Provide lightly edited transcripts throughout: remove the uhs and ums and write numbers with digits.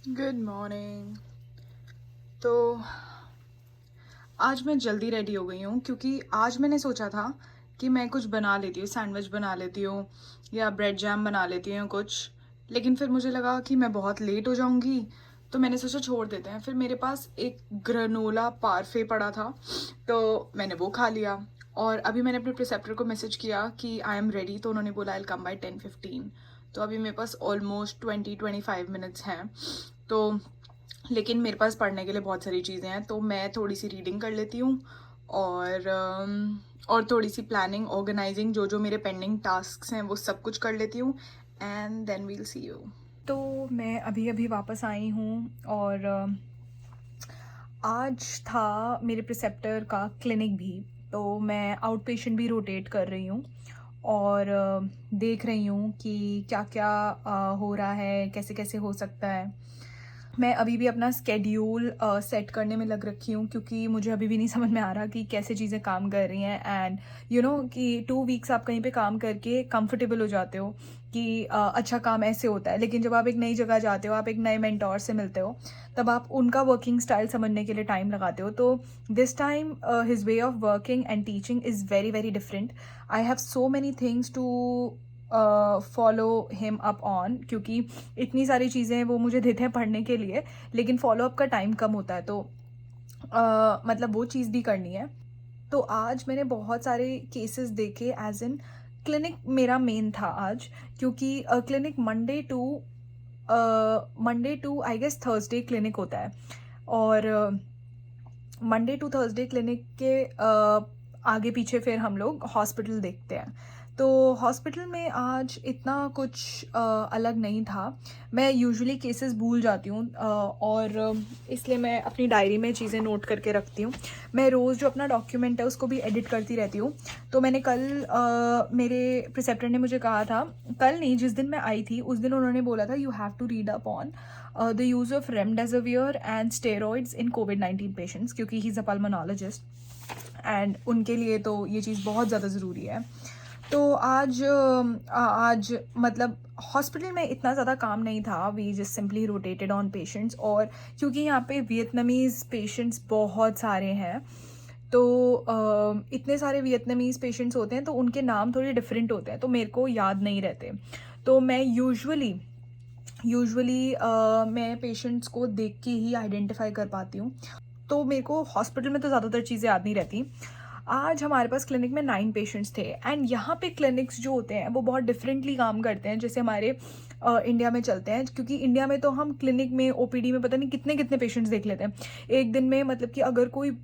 Good morning. तो आज मैं जल्दी रेडी हो गई हूँ क्योंकि आज मैंने सोचा था कि मैं कुछ बना लेती हूँ, सैंडविच बना लेती हूँ या ब्रेड जैम बना लेती हूँ कुछ। लेकिन फिर मुझे लगा कि मैं बहुत लेट हो जाऊँगी, तो मैंने सोचा छोड़ देते हैं। फिर मेरे पास एक ग्रेनोला पार्फे पड़ा था, तो मैंने वो खा लिया। और अभी मैंने अपने प्रिसेप्टर को मैसेज किया कि आई एम रेडी, तो उन्होंने बोला आई विल कम बाय 10:15। तो अभी मेरे पास ऑलमोस्ट 20-25 मिनट्स हैं। तो लेकिन मेरे पास पढ़ने के लिए बहुत सारी चीज़ें हैं, तो मैं थोड़ी सी रीडिंग कर लेती हूँ और थोड़ी सी प्लानिंग ऑर्गेनाइजिंग, जो जो मेरे पेंडिंग टास्क्स हैं वो सब कुछ कर लेती हूँ। And then we'll see you. तो मैं अभी अभी वापस आई हूँ और आज था मेरे प्रिसेप्टर का क्लिनिक भी, तो मैं आउट पेशेंट भी रोटेट कर रही हूँ और देख रही हूँ कि क्या क्या हो रहा है, कैसे कैसे हो सकता है। मैं अभी भी अपना स्केड्यूल सेट करने में लग रखी हूँ क्योंकि मुझे अभी भी नहीं समझ में आ रहा कि कैसे चीज़ें काम कर रही हैं। एंड कि 2 वीक्स आप कहीं पे काम करके कंफर्टेबल हो जाते हो कि अच्छा काम ऐसे होता है, लेकिन जब आप एक नई जगह जाते हो, आप एक नए मेंटोर से मिलते हो, तब आप उनका वर्किंग स्टाइल समझने के लिए टाइम लगाते हो। तो this time his way of working and teaching is very very different. I have so many things to follow him up on, क्योंकि इतनी सारी चीज़ें वो मुझे देते हैं पढ़ने के लिए, लेकिन फॉलो अप का टाइम कम होता है। तो मतलब वो चीज़ भी करनी है। तो आज मैंने बहुत सारे केसेस देखे, एज इन क्लिनिक मेरा मेन था आज, क्योंकि clinic Monday to I guess Thursday clinic होता है। और मंडे टू थर्सडे क्लिनिक के आगे पीछे फिर हम लोग हॉस्पिटल देखते हैं। तो हॉस्पिटल में आज इतना कुछ अलग नहीं था। मैं यूजुअली केसेस भूल जाती हूँ और इसलिए मैं अपनी डायरी में चीज़ें नोट करके रखती हूँ। मैं रोज़ जो अपना डॉक्यूमेंट है उसको भी एडिट करती रहती हूँ। तो मैंने कल मेरे प्रिसेप्टर ने मुझे कहा था, कल नहीं, जिस दिन मैं आई थी उस दिन उन्होंने बोला था you have to read up on the use of remdesivir and steroids in कोविड-19 पेशेंट्स, क्योंकि he is a pulmonologist and उनके लिए तो ये चीज़ बहुत ज़्यादा ज़रूरी है। तो आज मतलब हॉस्पिटल में इतना ज़्यादा काम नहीं था, we just simply rotated on patients. और क्योंकि यहाँ पे वियतनामीज़ पेशेंट्स बहुत सारे हैं, तो इतने सारे वियतनामीज़ पेशेंट्स होते हैं तो उनके नाम थोड़े डिफरेंट होते हैं, तो मेरे को याद नहीं रहते। तो मैं यूजुअली मैं पेशेंट्स को देख के ही आइडेंटिफाई कर पाती हूँ। तो मेरे को हॉस्पिटल में तो ज़्यादातर चीज़ें याद नहीं रहती। आज हमारे पास क्लिनिक में 9 पेशेंट्स थे एंड यहाँ पे क्लिनिक्स जो होते हैं वो बहुत डिफरेंटली काम करते हैं, जैसे हमारे इंडिया में चलते हैं। क्योंकि इंडिया में तो हम क्लिनिक में ओपीडी में पता नहीं कितने कितने पेशेंट्स देख लेते हैं एक दिन में। मतलब कि अगर कोई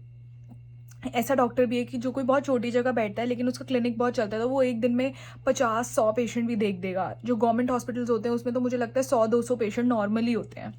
ऐसा डॉक्टर भी है कि जो कोई बहुत छोटी जगह बैठता है लेकिन उसका क्लिनिक बहुत चलता है, तो वो एक दिन में 50-100 पेशेंट भी देख देगा। जो गवर्नमेंट हॉस्पिटल्स होते हैं उसमें तो मुझे लगता है 100-200 पेशेंट नॉर्मली होते हैं,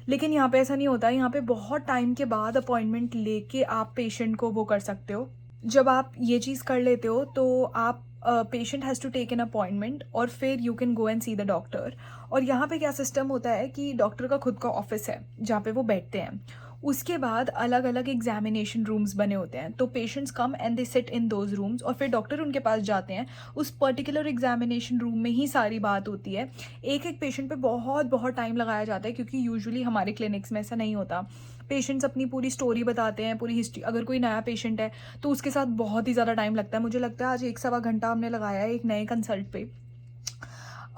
लेकिन यहाँ पे ऐसा नहीं होता। यहाँ पे बहुत टाइम के बाद अपॉइंटमेंट लेके आप पेशेंट को वो कर सकते हो। जब आप ये चीज़ कर लेते हो तो आप patient has to take an appointment और फिर you can go and see the doctor. और यहाँ पे क्या सिस्टम होता है कि डॉक्टर का खुद का ऑफिस है जहाँ पे वो बैठते हैं। उसके बाद अलग अलग एग्जामिनेशन रूम्स बने होते हैं, तो patients come and they sit in those rooms और फिर डॉक्टर उनके पास जाते हैं। उस पर्टिकुलर एग्जामिनेशन रूम में ही सारी बात होती है। एक एक पेशेंट पे बहुत बहुत टाइम लगाया जाता है, क्योंकि यूजुअली हमारे क्लिनिक्स में ऐसा नहीं होता। पेशेंट्स अपनी पूरी स्टोरी बताते हैं, पूरी हिस्ट्री। अगर कोई नया पेशेंट है तो उसके साथ बहुत ही ज़्यादा टाइम लगता है। मुझे लगता है आज 1-1.25 घंटा हमने लगाया है एक नए कंसल्ट पे।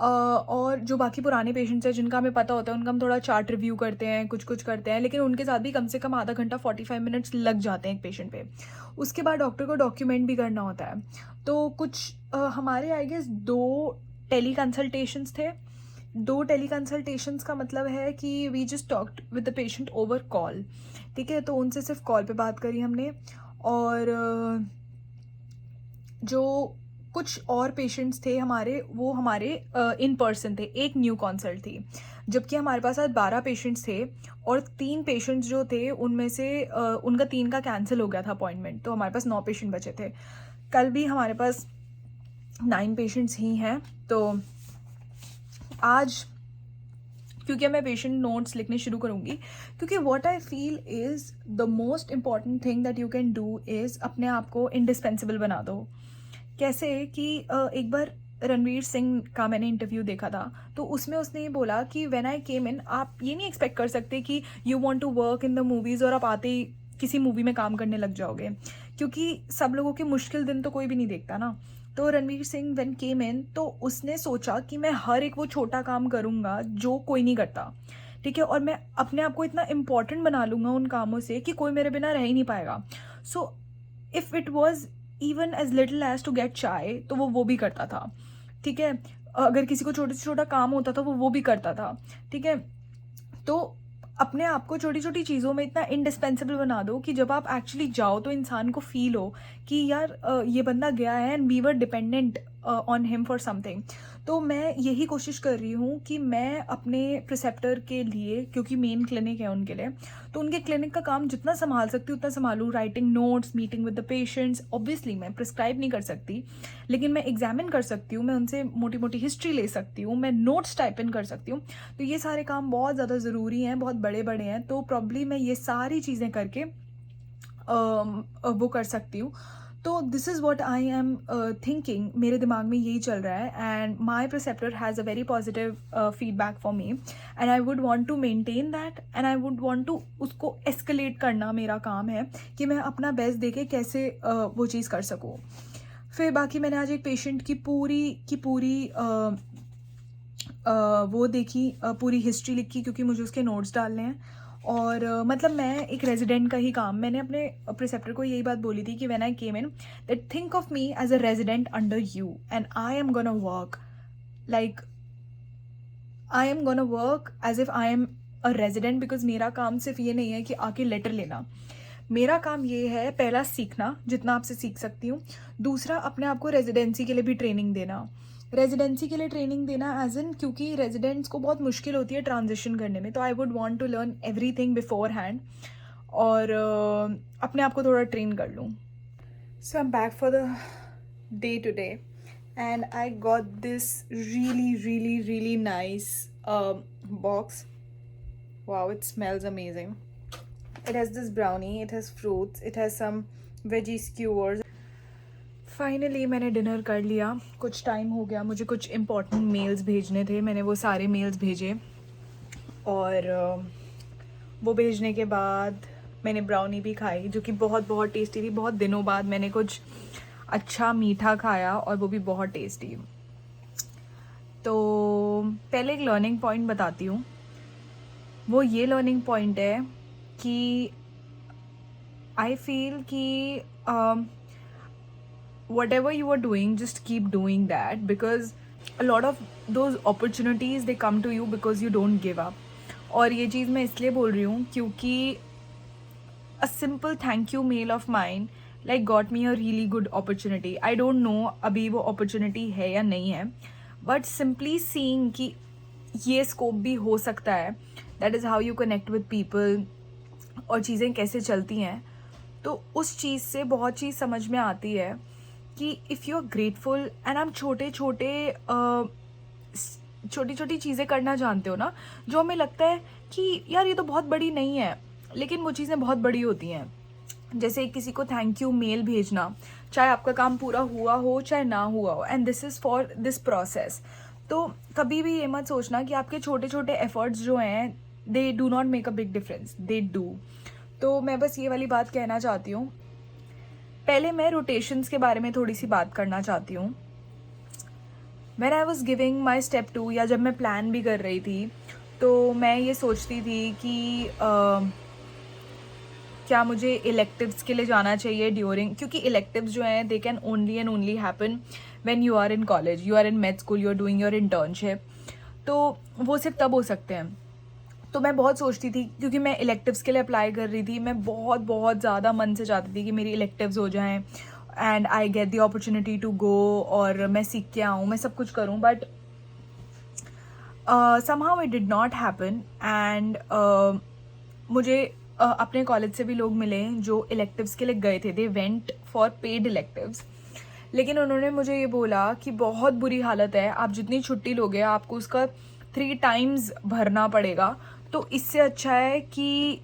और जो बाकी पुराने पेशेंट्स हैं जिनका हमें पता होता है उनका हम थोड़ा चार्ट रिव्यू करते हैं, कुछ कुछ करते हैं, लेकिन उनके साथ भी कम से कम आधा घंटा 45 मिनट्स लग जाते हैं एक पेशेंट पे। उसके बाद डॉक्टर को डॉक्यूमेंट भी करना होता है। तो कुछ हमारे आई गेस 2 टेली कंसल्टेशंस थे। 2 टेली कंसल्टेशंस का मतलब है कि we just talked with the patient over call. ठीक है, तो उनसे सिर्फ कॉल पे बात करी हमने। और जो कुछ और पेशेंट्स थे हमारे, वो हमारे इन पर्सन थे। एक न्यू कंसल्ट थी, जबकि हमारे पास आज 12 पेशेंट्स थे और 3 पेशेंट्स जो थे उनमें से उनका 3 का कैंसिल हो गया था अपॉइंटमेंट, तो हमारे पास 9 पेशेंट बचे थे। कल भी हमारे पास 9 पेशेंट्स ही हैं। तो आज क्योंकि मैं पेशेंट नोट्स लिखने शुरू करूँगी, क्योंकि what I feel is the most important thing that you can do is अपने आप को इंडिस्पेंसिबल बना दो। कैसे कि एक बार रणवीर सिंह का मैंने इंटरव्यू देखा था, तो उसमें उसने ये बोला कि व्हेन आई केम इन, आप ये नहीं एक्सपेक्ट कर सकते कि you want to work in the movies और आप आते ही किसी मूवी में काम करने लग जाओगे, क्योंकि सब लोगों के मुश्किल दिन तो कोई भी नहीं देखता ना। तो रणवीर सिंह व्हेन केम इन, तो उसने सोचा कि मैं हर एक वो छोटा काम करूँगा जो कोई नहीं करता, ठीक है, और मैं अपने आप को इतना इम्पॉर्टेंट बना लूँगा उन कामों से कि कोई मेरे बिना रह ही नहीं पाएगा। So if it was even as little as to get chai, तो वो भी करता था, ठीक है। अगर किसी को छोटे से छोटा काम होता था वो भी करता था, ठीक है। तो अपने आप को छोटी छोटी चीज़ों में इतना इंडिस्पेंसिबल बना दो कि जब आप एक्चुअली जाओ तो इंसान को फील हो कि यार ये बंदा गया है and we were dependent on him for something. तो मैं यही कोशिश कर रही हूँ कि मैं अपने प्रिसेप्टर के लिए, क्योंकि मेन क्लिनिक है उनके लिए, तो उनके क्लिनिक का काम जितना संभाल सकती हूँ उतना संभालूँ। Writing notes, meeting with the patients, obviously मैं प्रिस्क्राइब नहीं कर सकती, लेकिन मैं एग्जामिन कर सकती हूँ, मैं उनसे मोटी मोटी हिस्ट्री ले सकती हूँ, मैं नोट्स टाइप इन कर सकती हूँ। तो ये सारे काम बहुत ज़्यादा ज़रूरी हैं, बहुत बड़े बड़े हैं, तो प्रॉब्ली मैं ये सारी चीज़ें करके वो कर सकती हूँ। So this is what I am thinking, मेरे दिमाग में यही चल रहा है, and my preceptor has a very positive feedback for me, and I would want to maintain that, and I would want to उसको एस्केलेट करना मेरा काम है कि मैं अपना बेस्ट दे के कैसे वो चीज़ कर सकूँ। फिर बाकी मैंने आज एक पेशेंट की पूरी वो देखी, पूरी हिस्ट्री लिखी, क्योंकि मुझे उसके नोट्स डालने हैं। और मतलब मैं एक रेजिडेंट का ही काम, मैंने अपने प्रिसेप्टर को यही बात बोली थी कि when I came in, that think of me as a resident under you, and I am gonna work like, I am gonna work as if I am a resident, because मेरा काम सिर्फ ये नहीं है कि आके लेटर लेना। मेरा काम ये है, पहला सीखना जितना आपसे सीख सकती हूँ, दूसरा अपने आप को रेजिडेंसी के लिए भी ट्रेनिंग देना। रेजिडेंसी के लिए ट्रेनिंग देना एज इन, क्योंकि रेजिडेंट्स को बहुत मुश्किल होती है ट्रांजिशन करने में, तो I would want to learn everything beforehand, और अपने आप को थोड़ा ट्रेन कर लूँ। So I am back for the day today, and I got this really really really nice box. Wow, it smells amazing. It has this brownie, it has fruits, it has some veggie skewers. Finally मैंने dinner कर लिया, कुछ time हो गया, मुझे कुछ important mails भेजने थे, मैंने वो सारे मेल्स भेजे, और वो भेजने के बाद मैंने ब्राउनी भी खाई, जो कि बहुत बहुत टेस्टी थी। बहुत दिनों बाद मैंने कुछ अच्छा मीठा खाया, और वो भी बहुत टेस्टी। तो पहले एक लर्निंग पॉइंट बताती हूँ। वो ये लर्निंग पॉइंट है कि आई फील कि whatever you are doing, just keep doing that, because a lot of those opportunities they come to you because you don't give up. और ये चीज़ मैं इसलिए बोल रही हूँ क्योंकि a simple thank you mail of mine like got me a really good opportunity. I don't know अभी वो opportunity है या नहीं है, but simply seeing कि ये scope भी हो सकता है, that is how you connect with people, और चीज़ें कैसे चलती हैं, तो उस चीज़ से बहुत चीज़ समझ में आती है कि if you are grateful and हम छोटी छोटी चीज़ें करना जानते हो ना, जो हमें लगता है कि यार ये तो बहुत बड़ी नहीं है, लेकिन वो चीज़ें बहुत बड़ी होती हैं। जैसे किसी को थैंक यू मेल भेजना, चाहे आपका काम पूरा हुआ हो चाहे ना हुआ हो, and this is for this process. तो कभी भी ये मत सोचना कि आपके छोटे छोटे एफर्ट्स जो हैं they do not make a big difference, they do. तो मैं बस ये वाली बात कहना चाहती हूँ। पहले मैं रोटेशंस के बारे में थोड़ी सी बात करना चाहती हूँ। When I was giving my step 2, या जब मैं प्लान भी कर रही थी, तो मैं ये सोचती थी कि क्या मुझे इलेक्टिव्स के लिए जाना चाहिए ड्यूरिंग, क्योंकि इलेक्टिव्स जो हैं they can only and only happen when you are in college, you are in med school, you are doing your internship, तो वो सिर्फ तब हो सकते हैं। तो मैं बहुत सोचती थी, क्योंकि मैं इलेक्टिव्स के लिए अप्लाई कर रही थी, मैं बहुत बहुत ज़्यादा मन से चाहती थी कि मेरी इलेक्टिव्स हो जाएं and I get the opportunity to go, और मैं सीख के आऊँ, मैं सब कुछ करूँ, but somehow it did not happen. And मुझे अपने कॉलेज से भी लोग मिले जो इलेक्टिव्स के लिए गए थे, they went for paid electives, लेकिन उन्होंने मुझे ये बोला कि बहुत बुरी हालत है, आप जितनी छुट्टी लोगे आपको उसका 3 times भरना पड़ेगा, तो इससे अच्छा है कि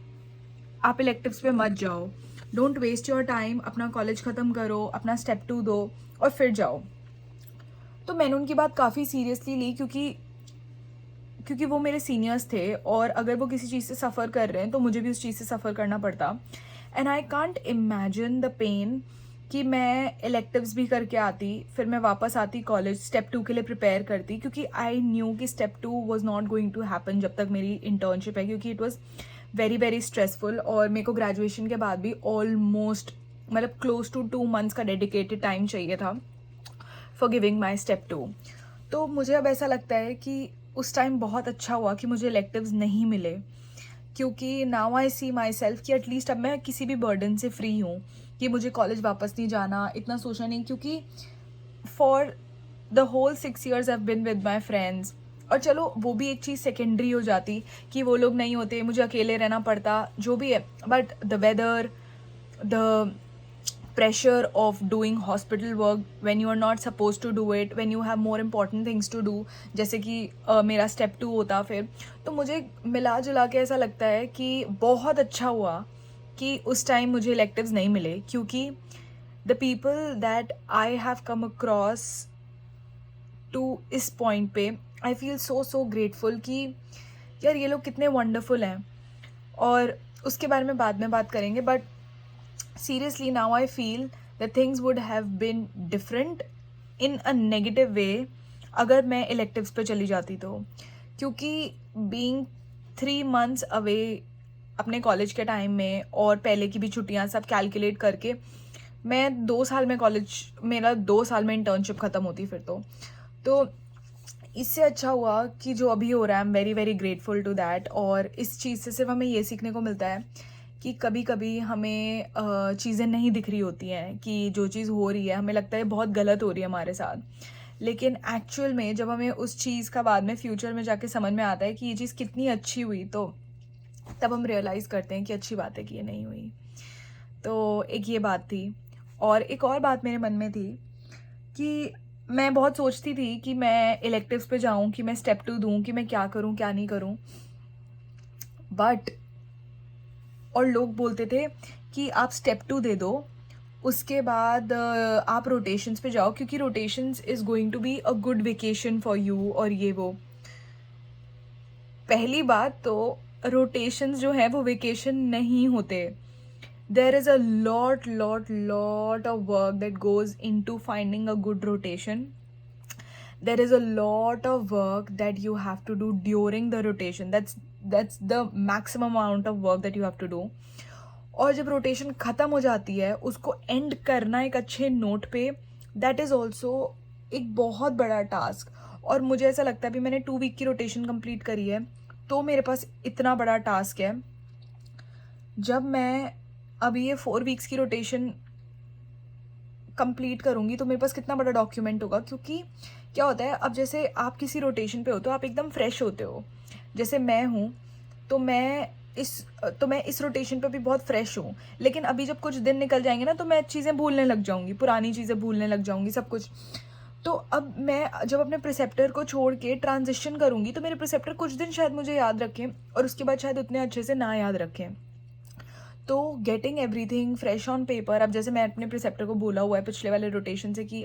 आप इलेक्टिव्स पे मत जाओ, डोंट वेस्ट योर टाइम, अपना कॉलेज ख़त्म करो, अपना स्टेप 2 दो और फिर जाओ। तो मैंने उनकी बात काफ़ी सीरियसली ली, क्योंकि वो मेरे सीनियर्स थे और अगर वो किसी चीज़ से सफ़र कर रहे हैं तो मुझे भी उस चीज़ से सफ़र करना पड़ता। And I can't imagine the pain कि मैं इलेक्टिव्स भी करके आती, फिर मैं वापस आती कॉलेज, स्टेप 2 के लिए प्रिपेयर करती, क्योंकि आई न्यू कि step 2 was not going to happen जब तक मेरी इंटर्नशिप है, क्योंकि it was very very stressful. और मेरे को ग्रेजुएशन के बाद भी ऑलमोस्ट मतलब क्लोज टू 2 मंथ्स का डेडिकेटेड टाइम चाहिए था फॉर गिविंग माई स्टेप 2। तो मुझे अब ऐसा लगता है कि उस टाइम बहुत अच्छा हुआ कि मुझे इलेक्टिव्स नहीं मिले, क्योंकि now I see myself कि एटलीस्ट अब मैं किसी भी बर्डन से फ्री हूँ, कि मुझे कॉलेज वापस नहीं जाना, इतना सोचना नहीं, क्योंकि for the whole 6 years I been with my friends. और चलो वो भी एक चीज़ सेकेंडरी हो जाती कि वो लोग नहीं होते, मुझे अकेले रहना पड़ता, जो भी है, but the weather, the pressure of doing hospital work when you are not supposed to do it, when you have more important things to do, जैसे कि मेरा स्टेप 2 होता फिर। तो मुझे मिला जुला के ऐसा लगता है कि बहुत अच्छा हुआ कि उस टाइम मुझे इलेक्टिव्स नहीं मिले, क्योंकि the people that I have come across to इस पॉइंट पे, आई फील सो ग्रेटफुल कि यार ये लोग कितने वंडरफुल हैं। और उसके बारे में बाद में बात करेंगे, but seriously now I feel that things would have been different in a negative way अगर मैं electives पे चली जाती तो, क्योंकि being 3 months away अपने कॉलेज के टाइम में और पहले की भी छुट्टियां सब कैलकुलेट करके मैं 2 साल में मेरा 2 साल में इंटर्नशिप ख़त्म होती फिर तो इससे अच्छा हुआ कि जो अभी हो रहा है, I am very very grateful to that. और इस चीज़ से सिर्फ हमें ये सीखने को मिलता है कि कभी कभी हमें चीज़ें नहीं दिख रही होती हैं, कि जो चीज़ हो रही है हमें लगता है बहुत गलत हो रही है हमारे साथ, लेकिन एक्चुअल में जब हमें उस चीज़ का बाद में फ्यूचर में जाके समझ में आता है कि ये चीज़ कितनी अच्छी हुई, तो तब हम रियलाइज़ करते हैं कि अच्छी बात है कि ये नहीं हुई। तो एक ये बात थी। और एक और बात मेरे मन में थी कि मैं बहुत सोचती थी कि मैं इलेक्टिव्स पे जाऊं, कि मैं स्टेप 2 दूं, कि मैं क्या करूं क्या नहीं करूं, बट और लोग बोलते थे कि आप स्टेप 2 दे दो, उसके बाद आप रोटेशंस पे जाओ, क्योंकि rotations is going to be a good vacation for you, और ये वो। पहली बात तो रोटेशंस जो है वो वेकेशन नहीं होते। There is a lot of work that goes into finding a good rotation. There is a lot of work that you have to do during the rotation. That's the maximum amount of work that you have to do. और जब rotation ख़त्म हो जाती है उसको and करना एक अच्छे नोट पे, दैट इज़ ऑल्सो एक बहुत बड़ा टास्क। और मुझे ऐसा लगता है अभी मैंने 2 वीक की रोटेशन कंप्लीट करी है, तो मेरे पास इतना बड़ा टास्क है। जब मैं अभी ये 4 वीक्स की रोटेशन कंप्लीट करूँगी तो मेरे पास कितना बड़ा डॉक्यूमेंट होगा, क्योंकि क्या होता है, अब जैसे आप किसी रोटेशन पे हो तो आप एकदम फ्रेश होते हो, जैसे मैं हूँ, तो मैं इस रोटेशन पे भी बहुत फ्रेश हूँ। लेकिन अभी जब कुछ दिन निकल जाएंगे ना तो मैं चीज़ें भूलने लग जाऊँगी, पुरानी चीज़ें भूलने लग जाऊँगी, सब कुछ। तो अब मैं जब अपने प्रिसेप्टर को छोड़ के ट्रांजिशन करूँगी तो मेरे प्रिसेप्टर कुछ दिन शायद मुझे याद रखें और उसके बाद शायद उतने अच्छे से ना याद रखें। तो getting everything fresh on paper, अब जैसे मैं अपने प्रिसेप्टर को बोला हुआ है पिछले वाले रोटेशन से कि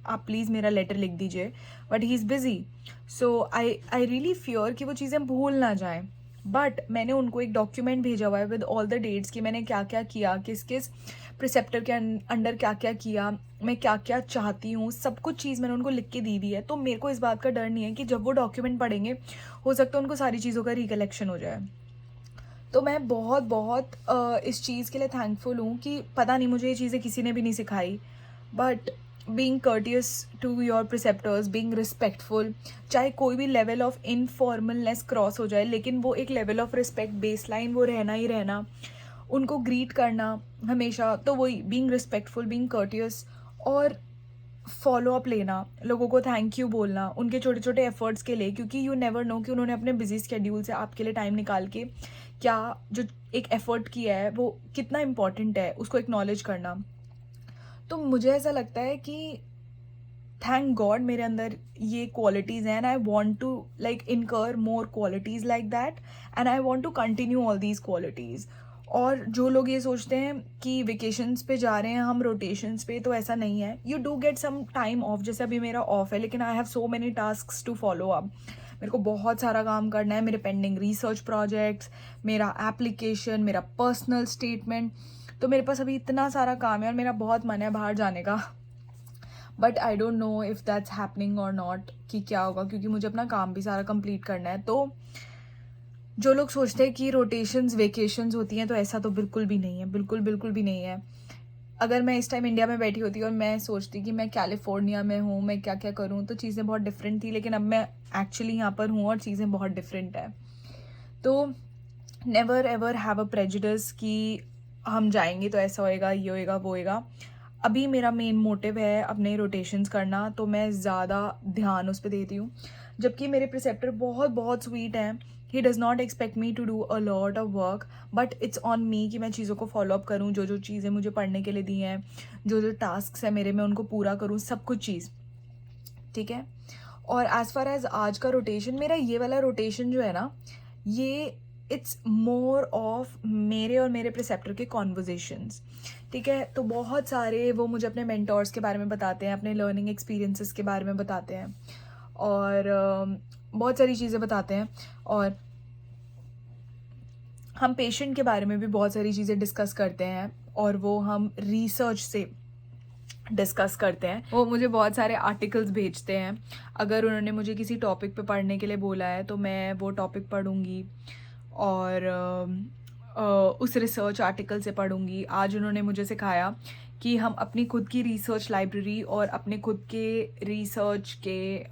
आप प्लीज़ मेरा लेटर लिख दीजिए, but he is busy, so I really fear कि वो चीज़ें भूल ना जाएं। बट मैंने उनको एक डॉक्यूमेंट भेजा हुआ है विद ऑल द डेट्स कि मैंने क्या क्या किया, किस किस प्रिसेप्टर के अंडर क्या क्या किया, मैं क्या क्या चाहती हूँ, सब कुछ चीज़ मैंने उनको लिख के दी हुई है। तो मेरे को इस बात का डर नहीं है कि जब वो डॉक्यूमेंट पढ़ेंगे हो सकता है उनको सारी चीज़ों का रिकलेक्शन हो जाए। तो मैं बहुत बहुत इस चीज़ के लिए थैंकफुल हूँ कि पता नहीं मुझे ये चीज़ें किसी ने भी नहीं सिखाई, but being courteous to your preceptors, being respectful, चाहे कोई भी लेवल ऑफ इनफॉर्मलनेस क्रॉस हो जाए, लेकिन वो एक level of respect base line वो रहना ही रहना, उनको ग्रीट करना हमेशा। तो वही बीइंग रिस्पेक्टफुल, बीइंग कर्टियस और फॉलो अप लेना, लोगों को थैंक यू बोलना उनके छोटे छोटे एफर्ट्स के लिए, क्योंकि यू नेवर नो कि उन्होंने अपने बिजी स्केड्यूल से आपके लिए टाइम निकाल के क्या जो एक एफर्ट किया है वो कितना इम्पॉर्टेंट है, उसको एक्नॉलेज करना। तो मुझे ऐसा लगता है कि थैंक गॉड मेरे अंदर ये क्वालिटीज़ हैं, and I want to like incur more qualities like that, and I want to continue all these qualities. और जो लोग ये सोचते हैं कि वेकेशंस पे जा रहे हैं हम रोटेशंस पे, तो ऐसा नहीं है. You do get some time off. जैसे अभी मेरा ऑफ है, लेकिन I have so many tasks to follow up. मेरे को बहुत सारा काम करना है. मेरे पेंडिंग रिसर्च प्रोजेक्ट्स, मेरा एप्लीकेशन, मेरा पर्सनल स्टेटमेंट. तो मेरे पास अभी इतना सारा काम है और मेरा बहुत मन है बाहर जाने का. But I don't know if that's happening और नॉट, कि क्या होगा, क्योंकि मुझे अपना काम भी सारा कंप्लीट करना है. तो जो लोग सोचते हैं कि रोटेशंस वेकेशंस होती हैं, तो ऐसा तो बिल्कुल भी नहीं है. बिल्कुल बिल्कुल भी नहीं है. अगर मैं इस टाइम इंडिया में बैठी होती और मैं सोचती कि मैं कैलिफोर्निया में हूँ, मैं क्या क्या करूँ, तो चीज़ें बहुत डिफरेंट थी. लेकिन अब मैं एक्चुअली यहाँ पर हूँ और चीज़ें बहुत डिफरेंट है. तो never ever have a prejudice कि हम जाएंगे तो ऐसा होएगा, ये होएगा, वो होएगा. अभी मेरा मेन मोटिव है अपने रोटेशंस करना, तो मैं ज़्यादा ध्यान उस पर देती हूँ. जबकि मेरे प्रिसेप्टर बहुत बहुत स्वीट हैं. He does not expect me to do a lot of work, but it's on me कि मैं चीज़ों को फॉलो अप करूँ. जो जो चीज़ें मुझे पढ़ने के लिए दी हैं, जो जो टास्क है मेरे, मैं उनको पूरा करूँ, सब कुछ चीज़. ठीक है. और एज़ फार एज आज का रोटेशन, मेरा ये वाला रोटेशन जो है ना, ये इट्स मोर ऑफ मेरे और मेरे प्रिसेप्टर के कॉन्वर्जेशंस. ठीक है. तो बहुत सारे वो मुझे अपने मेंटोर्स के बारे में बताते हैं, अपने लर्निंग एक्सपीरियंसेस के बारे में बताते हैं, और बहुत सारी चीज़ें बताते हैं. और हम पेशेंट के बारे में भी बहुत सारी चीज़ें डिस्कस करते हैं, और वो हम रिसर्च से डिस्कस करते हैं. वो मुझे बहुत सारे आर्टिकल्स भेजते हैं. अगर उन्होंने मुझे किसी टॉपिक पे पढ़ने के लिए बोला है, तो मैं वो टॉपिक पढ़ूंगी और उस रिसर्च आर्टिकल से पढ़ूंगी. आज उन्होंने मुझे सिखाया कि हम अपनी खुद की रिसर्च लाइब्रेरी और अपने खुद के रिसर्च के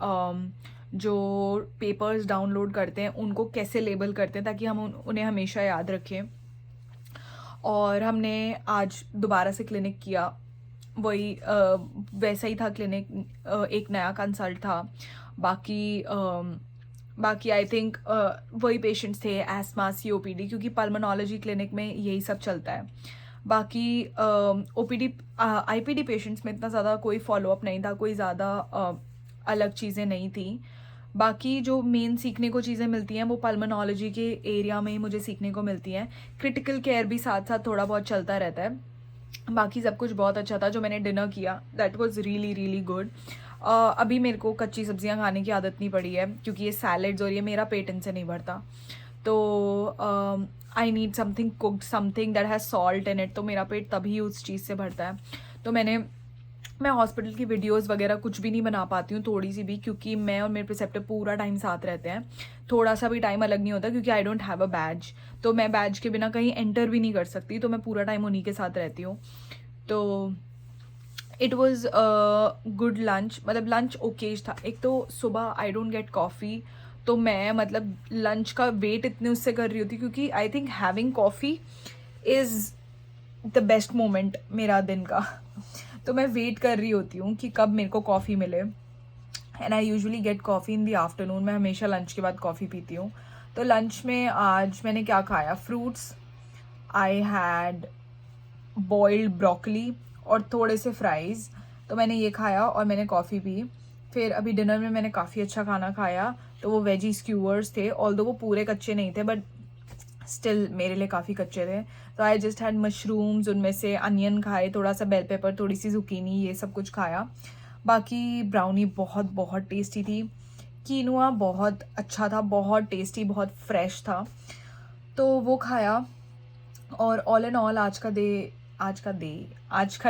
जो पेपर्स डाउनलोड करते हैं उनको कैसे लेबल करते हैं, ताकि हम उन्हें हमेशा याद रखें. और हमने आज दोबारा से क्लिनिक किया. वही वैसा ही था क्लिनिक. एक नया कंसल्ट था. बाकी आई थिंक वही पेशेंट्स थे, एस्मा, COPD, क्योंकि पल्मोनोलॉजी क्लिनिक में यही सब चलता है. बाकी OPD IPD पेशेंट्स में इतना ज़्यादा कोई फॉलोअप नहीं था, कोई ज़्यादा अलग चीज़ें नहीं थी. बाकी जो मेन सीखने को चीज़ें मिलती हैं वो पल्मोनोलॉजी के एरिया में ही मुझे सीखने को मिलती हैं. क्रिटिकल केयर भी साथ साथ थोड़ा बहुत चलता रहता है. बाकी सब कुछ बहुत अच्छा था. जो मैंने डिनर किया, that was really really good. अभी मेरे को कच्ची सब्जियां खाने की आदत नहीं पड़ी है, क्योंकि ये सैलड्स और ये मेरा पेट इनसे नहीं भरता. तो I need something cooked, something that has salt in it. तो मेरा पेट तभी उस चीज़ से भरता है. तो मैं हॉस्पिटल की वीडियोस वगैरह कुछ भी नहीं बना पाती हूँ, थोड़ी सी भी, क्योंकि मैं और मेरे प्रिसेप्टर पूरा टाइम साथ रहते हैं. थोड़ा सा भी टाइम अलग नहीं होता, क्योंकि I don't have a badge. तो मैं बैज के बिना कहीं एंटर भी नहीं कर सकती. तो मैं पूरा टाइम उन्हीं के साथ रहती हूँ. तो इट वॉज़ गुड लंच. मतलब लंच ओकेज था. एक तो सुबह आई डोंट गेट कॉफ़ी, तो मैं मतलब लंच का वेट इतने उससे कर रही होती, क्योंकि I think having coffee is the best moment मेरा दिन का. तो मैं वेट कर रही होती हूँ कि कब मेरे को कॉफ़ी मिले. And I usually get coffee in the afternoon. मैं हमेशा लंच के बाद कॉफ़ी पीती हूँ. तो लंच में आज मैंने क्या खाया, fruits, I had boiled broccoli और थोड़े से फ्राइज़. तो मैंने ये खाया और मैंने कॉफ़ी पी. फिर अभी डिनर में मैंने काफ़ी अच्छा खाना खाया. तो वो वेजी स्क्यूअर्स थे, ऑल्दो वो पूरे कच्चे नहीं थे, बट स्टिल मेरे लिए काफ़ी कच्चे थे. तो आई जस्ट हैड मशरूम्स, उनमें से अनियन खाए, थोड़ा सा बेल पेपर, थोड़ी सी जुकीनी, ये सब कुछ खाया. बाकी ब्राउनी बहुत बहुत टेस्टी थी. कीनुआ बहुत अच्छा था, बहुत टेस्टी, बहुत फ्रेश था. तो वो खाया. और ऑल एंड ऑल आज का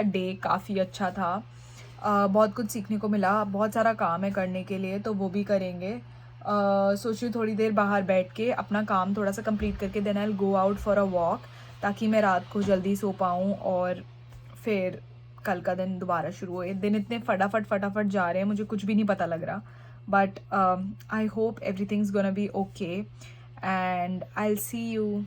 डे काफ़ी अच्छा था. बहुत कुछ सीखने को मिला. बहुत सारा काम है करने के लिए, तो वो भी करेंगे. सोच रही थोड़ी देर बाहर बैठ के अपना काम थोड़ा सा कंप्लीट करके then I will go out for a walk, ताकि मैं रात को जल्दी सो पाऊँ और फिर कल का दिन दोबारा शुरू हो. दिन इतने फटाफट जा रहे हैं, मुझे कुछ भी नहीं पता लग रहा. But I hope everything's gonna be okay and I will see you